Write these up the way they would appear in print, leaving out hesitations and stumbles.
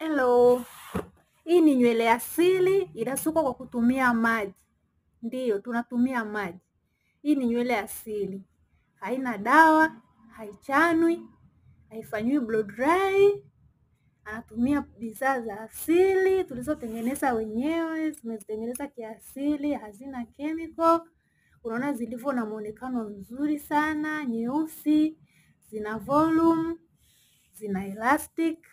Hello. Hii ni nywele asili inasukwa kwa kutumia maji. Ndiyo, tunatumia maji. Hii ni nywele asili. Haina dawa, haichanwi, haifanyiwi blow dry. Anatumia bidhaa za asili, tulizotengeneza wenyewe, tumezitengeneza kiasili, hazina chemical. Unaona zilivyo na muonekano mzuri sana, nyeusi, zina volume, zina elastic.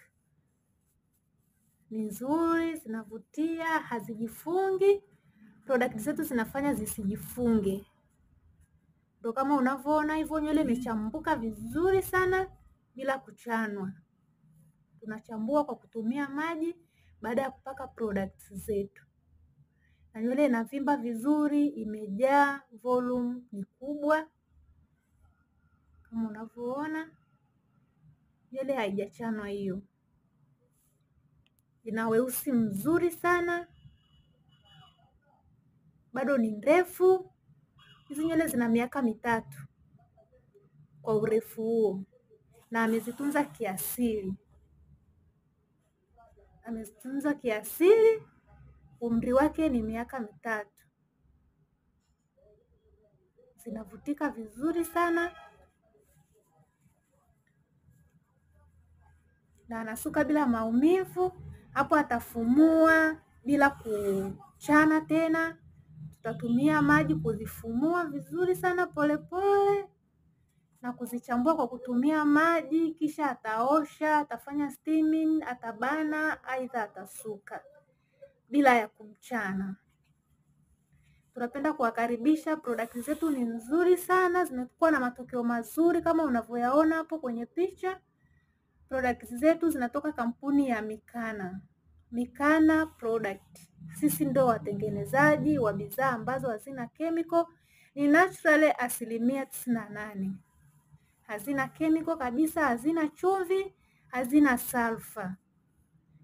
Ni nzuri, zinavutia, hazijifungi. Product zetu zinafanya zisijifunge. Ndio kama unavyoona hivyo, nywele imechambuka vizuri sana bila kuchanwa. Tunachambua kwa kutumia maji baada ya kupaka products zetu. Na nywele inavimba vizuri, imejaa, volume ni kubwa. Kama unavyoona, nywele haijachanwa hiyo. Ina weusi mzuri sana. Bado ni ndefu. Hizi nywele zina miaka 3 kwa urefu huo, na amezitunza kiasili. Amezitunza kiasili, umri wake ni miaka 3. Zinavutika vizuri sana, na anasuka bila maumivu. Hapo atafumua bila kuchana tena. Tutatumia maji kuzifumua vizuri sana polepole na kuzichambua kwa kutumia maji, kisha ataosha, atafanya steaming, atabana, aidha atasuka bila ya kumchana. Tunapenda kuwakaribisha. Product zetu ni nzuri sana, zimekuwa na matokeo mazuri kama unavyoyaona hapo kwenye picha. Product zetu zinatoka kampuni ya Mikana. Mikana product. Sisi ndo watengenezaji wa bidhaa ambazo hazina chemical, ni naturally 98%. Hazina chemical kabisa, hazina chumvi, hazina sulfur.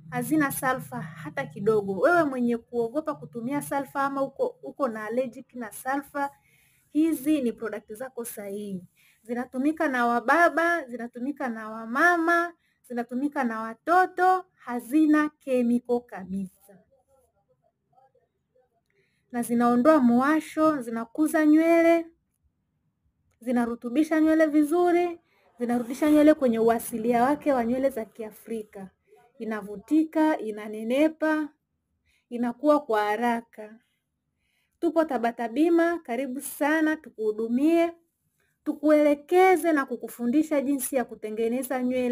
Hazina sulfur hata kidogo. Wewe mwenye kuogopa kutumia sulfur ama uko na allergic na sulfur, hizi ni product zako sahihi. Zinatumika na wababa, zinatumika na wamama, zinatumika na watoto, hazina chemical kabisa. Na zinaondoa muwasho, zinakuza nywele, zinarutubisha nywele vizuri, zinarudisha nywele kwenye uasilia wake wa nywele za Kiafrika. Inavutika, inanenepa, inakuwa kwa haraka. Tupo Tabata Bima, karibu sana tukuhudumie, tukuelekeze na kukufundisha jinsi ya kutengeneza nywele